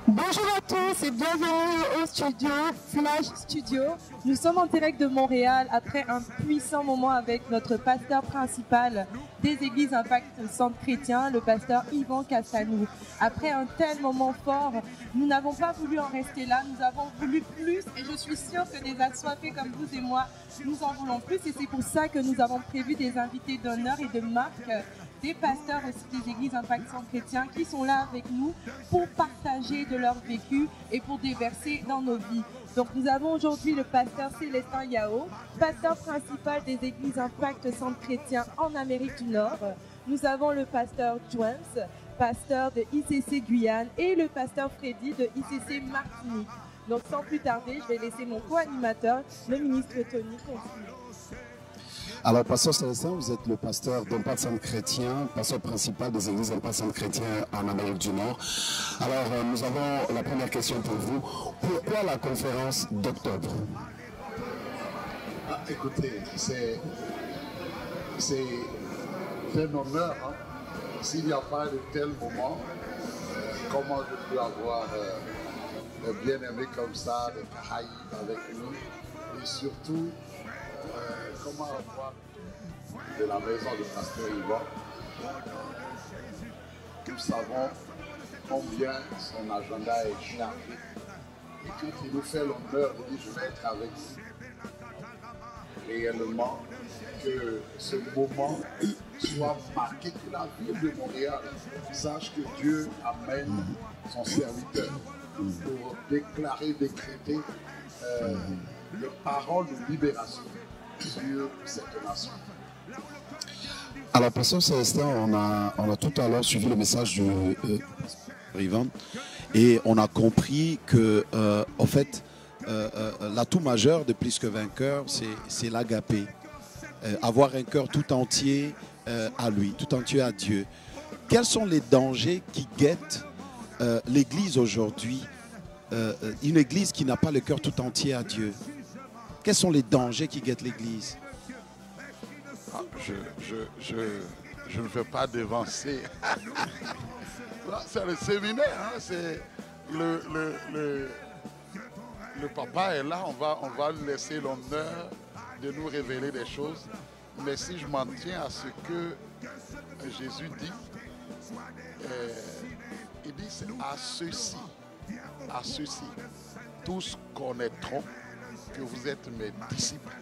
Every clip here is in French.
Bonjour à tous et bienvenue au studio Flash Studio. Nous sommes en direct de Montréal après un puissant moment avec notre pasteur principal des églises Impact Centre Chrétien, le pasteur Yvan Castalou. Après un tel moment fort, nous n'avons pas voulu en rester là, nous avons voulu plus et je suis sûre que des assoiffés comme vous et moi, nous en voulons plus et c'est pour ça que nous avons prévu des invités d'honneur et de marque, des pasteurs aussi des églises Impact Centre Chrétien qui sont là avec nous pour partager de leur vécu et pour déverser dans nos vies. Donc nous avons aujourd'hui le pasteur Célestin Yao, pasteur principal des églises Impact Centre Chrétien en Amérique du Nord. Nous avons le pasteur Joens, pasteur de ICC Guyane et le pasteur Freddy de ICC Martinique. Donc sans plus tarder, je vais laisser mon co-animateur, le ministre Tony, continuer. Alors, pasteur Célestin, vous êtes le pasteur d'Impact Centre Chrétien, pasteur principal des églises Impact Centre Chrétien en Amérique du Nord. Alors, nous avons la première question pour vous. Pourquoi la conférence d'octobre? Écoutez, c'est un honneur. Hein. S'il n'y a pas de tel moment, comment je peux avoir un bien-aimé comme ça, des Caraïbes avec nous, et surtout, comment avoir de la maison du pasteur Yvan. Nous savons combien son agenda est chargé. Et quand il nous fait l'honneur de dire je vais être avec vous, réellement que ce moment soit marqué, que la ville de Montréal sache que Dieu amène son serviteur pour déclarer, décréter les paroles de libération sur cette nation. Alors, pasteur Célestin, on a tout à l'heure suivi le message du Yvan et on a compris que, en fait, l'atout majeur de Plus que Vainqueur, c'est l'agapé. Avoir un cœur tout entier à lui, tout entier à Dieu. Quels sont les dangers qui guettent l'Église aujourd'hui, une Église qui n'a pas le cœur tout entier à Dieu? Quels sont les dangers qui guettent l'Église? Je ne veux pas devancer. C'est le séminaire, hein, c'est le papa est là, on va lui laisser l'honneur de nous révéler des choses. Mais si je m'en tiens à ce que Jésus dit, il dit c'est à ceux-ci, tous connaîtront que vous êtes mes disciples.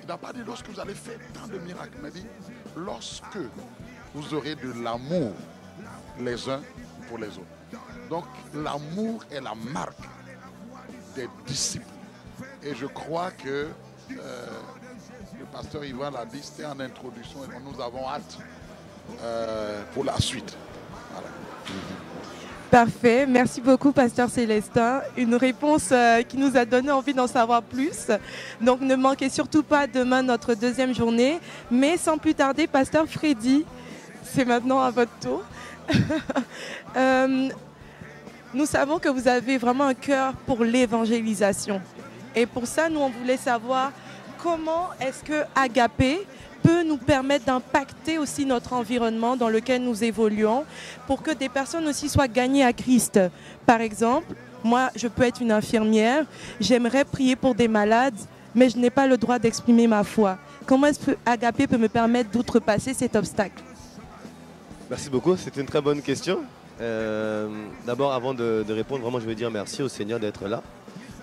Il n'a pas dit lorsque vous allez faire tant de miracles, mais il dit lorsque vous aurez de l'amour les uns pour les autres. Donc l'amour est la marque des disciples. Et je crois que le pasteur Yvan l'a dit, c'était en introduction et nous avons hâte pour la suite. Voilà. Parfait, merci beaucoup pasteur Célestin. Une réponse qui nous a donné envie d'en savoir plus. Donc ne manquez surtout pas demain notre deuxième journée. Mais sans plus tarder, pasteur Freddy, c'est maintenant à votre tour. Nous savons que vous avez vraiment un cœur pour l'évangélisation. Et pour ça, nous on voulait savoir comment est-ce que Agapé peut nous permettre d'impacter aussi notre environnement dans lequel nous évoluons pour que des personnes aussi soient gagnées à Christ. Par exemple, moi, je peux être une infirmière, j'aimerais prier pour des malades, mais je n'ai pas le droit d'exprimer ma foi. Comment est-ce que Agapé peut me permettre d'outrepasser cet obstacle? Merci beaucoup, c'est une très bonne question. D'abord, avant de répondre, vraiment, je veux dire merci au Seigneur d'être là.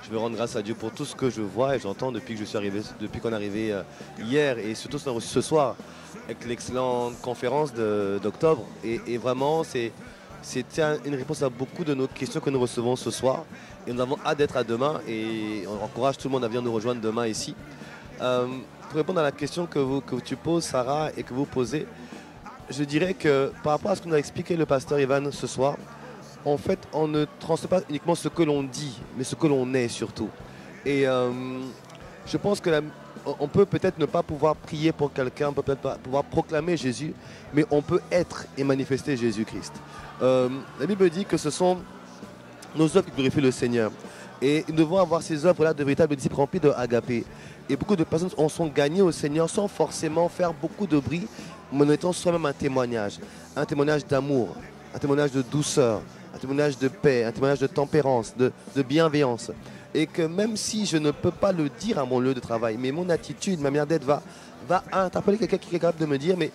Je veux rendre grâce à Dieu pour tout ce que je vois et j'entends depuis que je suis arrivé, depuis qu'on est arrivé hier et surtout ce soir avec l'excellente conférence d'octobre. Et vraiment, c'était une réponse à beaucoup de nos questions que nous recevons ce soir. Et nous avons hâte d'être à demain et on encourage tout le monde à venir nous rejoindre demain ici. Pour répondre à la question que tu poses, Sarah, et que vous posez, je dirais que par rapport à ce que nous a expliqué le pasteur Ivan ce soir, en fait, on ne transmet pas uniquement ce que l'on dit, mais ce que l'on est surtout. Et je pense que on peut peut-être ne pas pouvoir prier pour quelqu'un, on peut peut-être pas pouvoir proclamer Jésus, mais on peut être et manifester Jésus-Christ. La Bible dit que ce sont nos œuvres qui glorifient le Seigneur. Et nous devons avoir ces œuvres-là de véritables disciples remplis de agapé. Et beaucoup de personnes en sont gagnées au Seigneur sans forcément faire beaucoup de bruit, mais en étant soi-même un témoignage d'amour, un témoignage de douceur, un témoignage de paix, un témoignage de tempérance, de bienveillance. Et que même si je ne peux pas le dire à mon lieu de travail, mais mon attitude, ma manière d'être va interpeller quelqu'un qui est capable de me dire, mais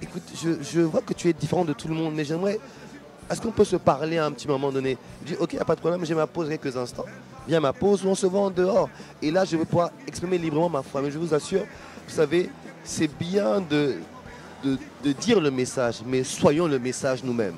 écoute, je vois que tu es différent de tout le monde, mais j'aimerais, est-ce qu'on peut se parler à un petit moment donné? Je dis, ok, il n'y a pas de problème, j'ai ma pause quelques instants. Viens ma pause ou on se voit en dehors. Et là, je vais pouvoir exprimer librement ma foi. Mais je vous assure, vous savez, c'est bien de dire le message, mais soyons le message nous-mêmes.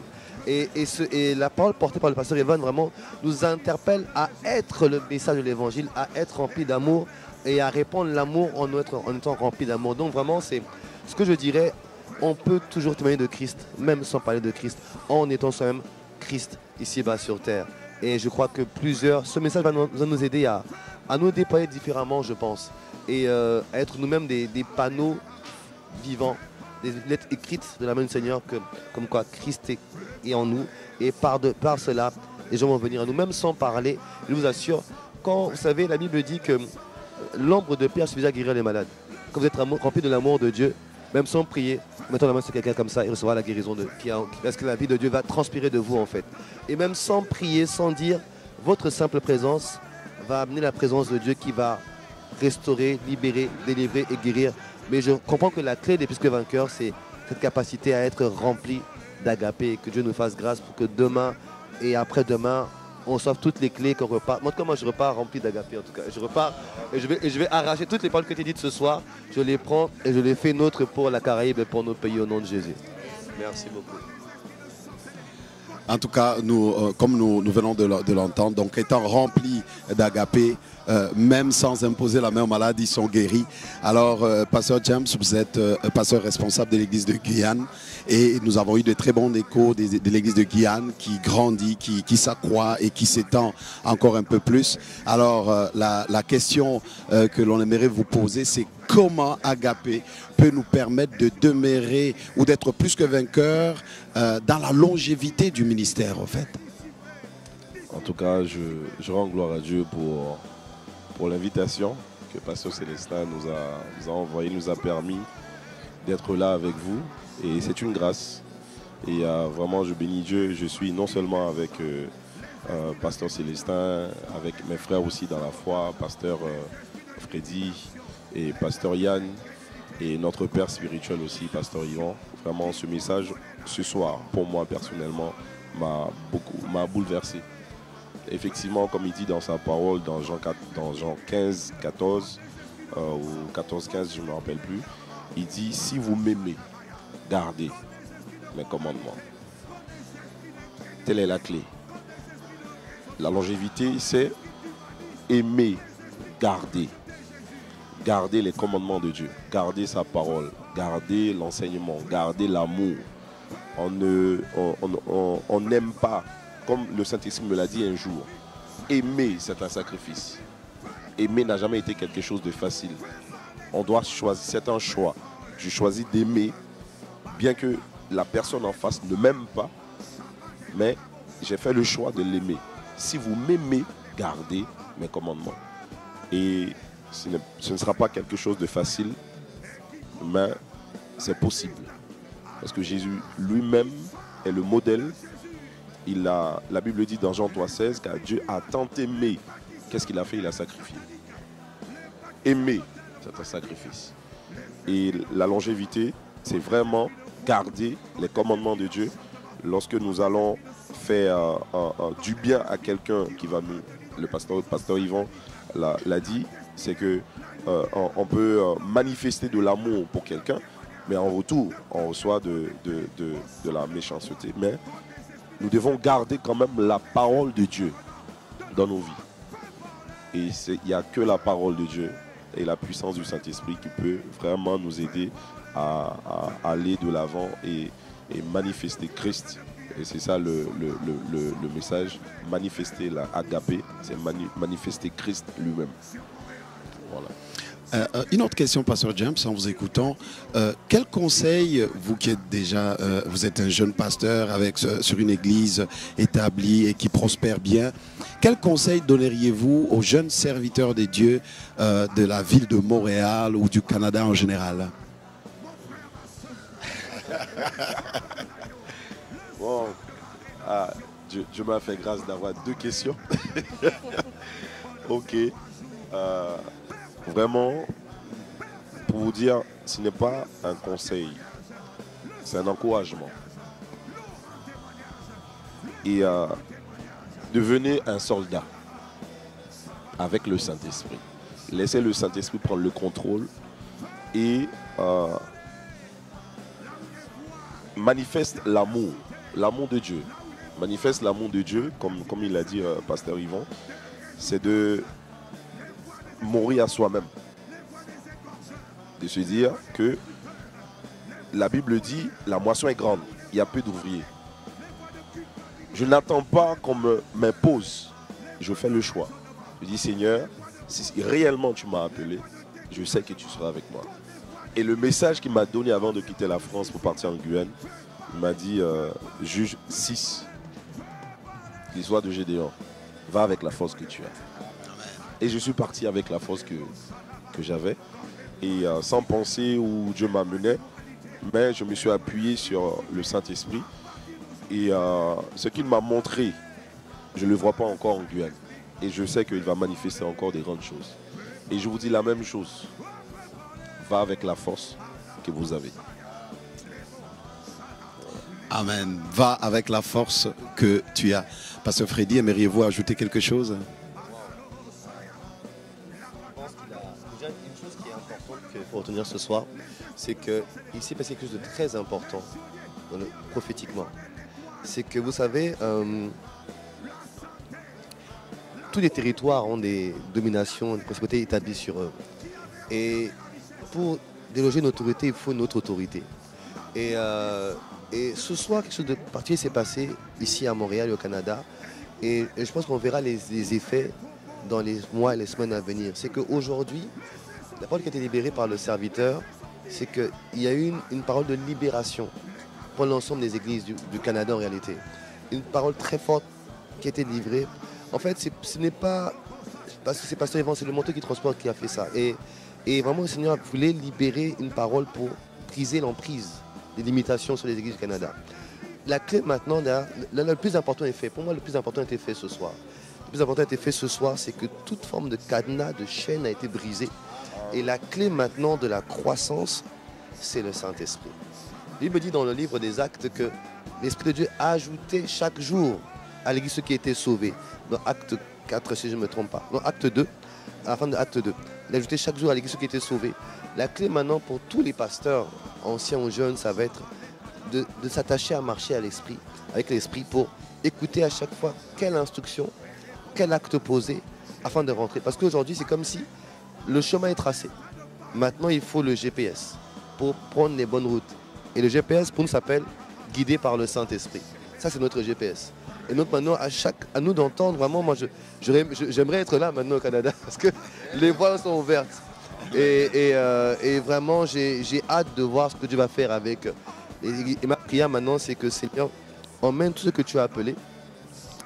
Et la parole portée par le pasteur Evan vraiment nous interpelle à être le message de l'évangile, à être rempli d'amour et à répandre l'amour en étant rempli d'amour. Donc vraiment, c'est ce que je dirais, on peut toujours témoigner de Christ, même sans parler de Christ, en étant soi-même Christ ici-bas sur terre. Et je crois que ce message va nous aider à nous déployer différemment, je pense, et à être nous-mêmes des panneaux vivants, des lettres écrites de la main du Seigneur, comme quoi Christ est en nous. Et par cela, les gens vont venir à nous, même sans parler. Je vous assure, quand vous savez, la Bible dit que l'ombre de Pierre suffisait à guérir les malades. Quand vous êtes rempli de l'amour de Dieu, même sans prier, mettons la main sur quelqu'un comme ça, il recevra la guérison parce que la vie de Dieu va transpirer de vous en fait. Et même sans prier, sans dire, votre simple présence va amener la présence de Dieu qui va restaurer, libérer, délivrer et guérir. Mais je comprends que la clé des plus que vainqueurs, c'est cette capacité à être rempli d'agapé. Que Dieu nous fasse grâce pour que demain et après-demain, on sauve toutes les clés, qu'on repart. Moi, comment je repars rempli d'agapé en tout cas. Je repars et je vais arracher toutes les paroles que tu as dites ce soir. Je les prends et je les fais nôtres pour la Caraïbe et pour nos pays au nom de Jésus. Merci beaucoup. En tout cas, comme nous venons de l'entendre, donc étant remplis d'agapé, même sans imposer la main aux malades, ils sont guéris. Alors, Pasteur James, vous êtes pasteur responsable de l'église de Guyane et nous avons eu de très bons échos de l'église de Guyane qui grandit, qui s'accroît et qui s'étend encore un peu plus. Alors, la question que l'on aimerait vous poser, c'est comment agapé peut nous permettre de demeurer ou d'être plus que vainqueurs dans la longévité du ministère, en fait. En tout cas, je rends gloire à Dieu pour l'invitation que Pasteur Célestin nous a envoyée, nous a permis d'être là avec vous. Et c'est une grâce. Et vraiment, je bénis Dieu. Je suis non seulement avec Pasteur Célestin, avec mes frères aussi dans la foi, Pasteur Freddy et Pasteur Yann, et notre père spirituel aussi, Pasteur Yvan. Vraiment, ce message, ce soir, pour moi personnellement, m'a bouleversé. Effectivement, comme il dit dans sa parole, dans Jean 15, 14, ou 14, 15, je ne me rappelle plus, il dit, si vous m'aimez, gardez mes commandements. Telle est la clé. La longévité, c'est aimer, garder. Garder les commandements de Dieu, garder sa parole, garder l'enseignement, garder l'amour. On n'aime pas, comme le Saint-Esprit me l'a dit un jour, aimer, c'est un sacrifice. Aimer n'a jamais été quelque chose de facile. On doit choisir, c'est un choix. Je choisis d'aimer, bien que la personne en face ne m'aime pas, mais j'ai fait le choix de l'aimer. Si vous m'aimez, gardez mes commandements. Et ce ne sera pas quelque chose de facile, mais c'est possible. Parce que Jésus lui-même est le modèle. La Bible dit dans Jean 3,16 que Dieu a tant aimé. Qu'est-ce qu'il a fait? Il a sacrifié. Aimer, c'est un sacrifice. Et la longévité, c'est vraiment garder les commandements de Dieu. Lorsque nous allons faire du bien à quelqu'un qui va nous... Le pasteur Yvan l'a dit, c'est que on peut manifester de l'amour pour quelqu'un, mais en retour, on reçoit de la méchanceté. Mais nous devons garder quand même la parole de Dieu dans nos vies. Et il n'y a que la parole de Dieu et la puissance du Saint-Esprit qui peut vraiment nous aider à aller de l'avant et manifester Christ. Et c'est ça le message, manifester la agapé, c'est manifester Christ lui-même. Voilà. Une autre question, Pasteur James, en vous écoutant. Quel conseil, vous qui êtes déjà, vous êtes un jeune pasteur sur une église établie et qui prospère bien, quel conseil donneriez-vous aux jeunes serviteurs de Dieu de la ville de Montréal ou du Canada en général? Bon, Dieu m'a fait grâce d'avoir 2 questions. Ok. Vraiment, pour vous dire, ce n'est pas un conseil, c'est un encouragement. Et devenez un soldat avec le Saint-Esprit. Laissez le Saint-Esprit prendre le contrôle et manifeste l'amour de Dieu. Manifeste l'amour de Dieu, comme il l'a dit Pasteur Yvon, c'est de mourir à soi-même. De se dire que la Bible dit, la moisson est grande, il y a peu d'ouvriers. Je n'attends pas qu'on m'impose, je fais le choix. Je dis, Seigneur, si réellement tu m'as appelé, je sais que tu seras avec moi. Et le message qu'il m'a donné avant de quitter la France pour partir en Guyane, il m'a dit, juge 6, l'histoire de Gédéon, va avec la force que tu as. Et je suis parti avec la force que j'avais. Et sans penser où Dieu m'amenait, mais je me suis appuyé sur le Saint-Esprit. Et ce qu'il m'a montré, je ne le vois pas encore en Guyane. Et je sais qu'il va manifester encore des grandes choses. Et je vous dis la même chose. Va avec la force que vous avez. Amen. Va avec la force que tu as. Pasteur Freddy, aimeriez-vous ajouter quelque chose? Je pense qu'il y a déjà une chose qui est importante qu'il faut retenir ce soir, c'est qu'il s'est passé quelque chose de très important prophétiquement. C'est que vous savez, tous les territoires ont des dominations, des principautés établies sur eux. Et pour déloger une autorité, il faut une autre autorité. Et ce soir, quelque chose de particulier s'est passé ici à Montréal, au Canada. Et je pense qu'on verra les effets dans les mois et les semaines à venir. C'est qu'aujourd'hui, la parole qui a été libérée par le serviteur, c'est qu'il y a eu une parole de libération pour l'ensemble des églises du Canada en réalité. Une parole très forte qui a été livrée. En fait, ce n'est pas parce que c'est Pasteur Yvan, c'est le manteau qui transporte qui a fait ça. Et vraiment, le Seigneur voulait libérer une parole pour briser l'emprise des limitations sur les églises du Canada. La clé maintenant, le plus important est fait. Pour moi, le plus important a été fait ce soir. Le plus important a été fait ce soir, c'est que toute forme de cadenas, de chaîne a été brisée. Et la clé maintenant de la croissance, c'est le Saint-Esprit. La Bible dit dans le livre des Actes que l'Esprit de Dieu a ajouté chaque jour à l'Église ceux qui étaient sauvés. Dans Acte 4, si je ne me trompe pas. Dans Acte 2, à la fin de Acte 2. Il a ajouté chaque jour à l'Église ceux qui étaient sauvés. La clé maintenant pour tous les pasteurs, anciens ou jeunes, ça va être de s'attacher à marcher avec l'Esprit pour écouter à chaque fois quelle instruction, quel acte poser afin de rentrer. Parce qu'aujourd'hui, c'est comme si le chemin est tracé. Maintenant, il faut le GPS pour prendre les bonnes routes. Et le GPS, pour nous, s'appelle guidé par le Saint-Esprit. Ça, c'est notre GPS. Et donc maintenant, à nous d'entendre, vraiment, moi, j'aimerais être là maintenant au Canada parce que les voies sont ouvertes. Et vraiment, j'ai hâte de voir ce que Dieu va faire avec. Et ma prière maintenant, c'est que Seigneur, emmène tout ce que tu as appelé.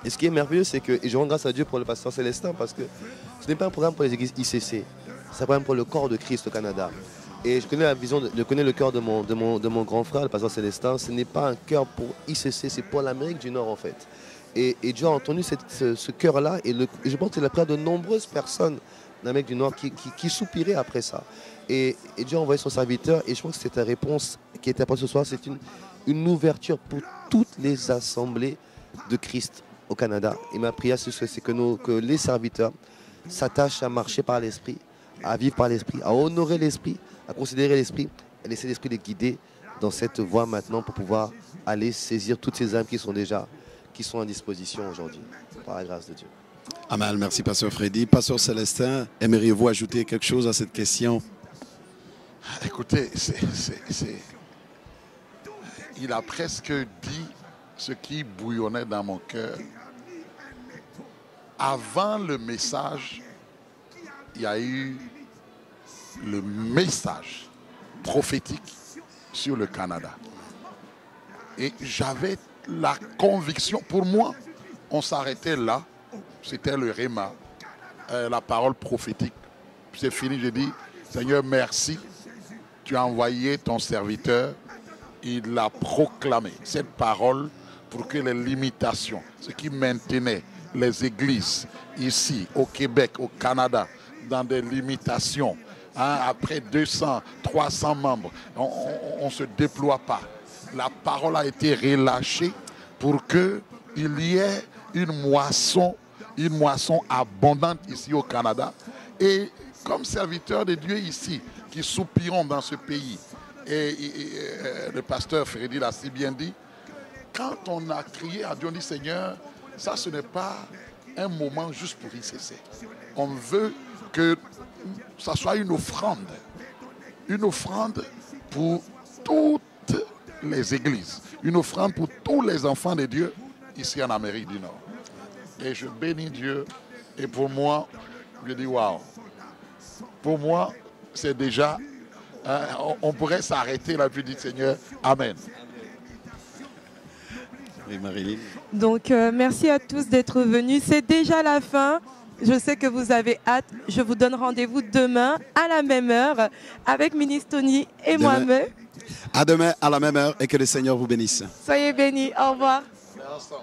Et ce qui est merveilleux, c'est que, et je rends grâce à Dieu pour le pasteur Célestin, parce que ce n'est pas un programme pour les églises ICC, c'est un programme pour le corps de Christ au Canada. Et je connais la vision, je connais le cœur de mon grand frère, le pasteur Célestin. Ce n'est pas un cœur pour ICC, c'est pour l'Amérique du Nord en fait. Et Dieu a entendu ce cœur-là, et je pense que c'est la prière de nombreuses personnes d'Amérique du Nord qui soupiraient après ça. Et Dieu a envoyé son serviteur, et je pense que c'est ta réponse qui était apportée ce soir, c'est une ouverture pour toutes les assemblées de Christ au Canada. Et ma prière, c'est que les serviteurs s'attachent à marcher par l'Esprit, à vivre par l'Esprit, à honorer l'Esprit, à considérer l'Esprit, à laisser l'Esprit les guider dans cette voie maintenant pour pouvoir aller saisir toutes ces âmes qui sont en disposition aujourd'hui, par la grâce de Dieu. Amen, merci Pasteur Freddy. Pasteur Célestin, aimeriez-vous ajouter quelque chose à cette question? Écoutez, il a presque dit ce qui bouillonnait dans mon cœur. Avant le message, il y a eu le message prophétique sur le Canada. Et j'avais la conviction, pour moi, on s'arrêtait là, c'était le Réma, la parole prophétique. C'est fini, j'ai dit, Seigneur, merci, tu as envoyé ton serviteur, il l'a proclamé. Cette parole pour que les limitations, ce qui maintenait les églises ici, au Québec, au Canada, dans des limitations, après 200, 300 membres, on ne se déploie pas. La parole a été relâchée pour qu'il y ait une moisson abondante ici au Canada. Et comme serviteurs de Dieu ici, qui soupirons dans ce pays, et le pasteur Freddy l'a si bien dit, quand on a crié à Dieu, on dit Seigneur, ça ce n'est pas un moment juste pour y cesser. On veut que ça soit une offrande pour toutes les églises, une offrande pour tous les enfants de Dieu ici en Amérique du Nord. Et je bénis Dieu, et pour moi, je dis waouh. Pour moi, c'est déjà, on pourrait s'arrêter là puis dire Seigneur, Amen. Oui, Marilyn. Donc, merci à tous d'être venus. C'est déjà la fin. Je sais que vous avez hâte. Je vous donne rendez-vous demain à la même heure avec Ministre Tony et moi-même. À demain à la même heure et que le Seigneur vous bénisse. Soyez bénis. Au revoir. Merci.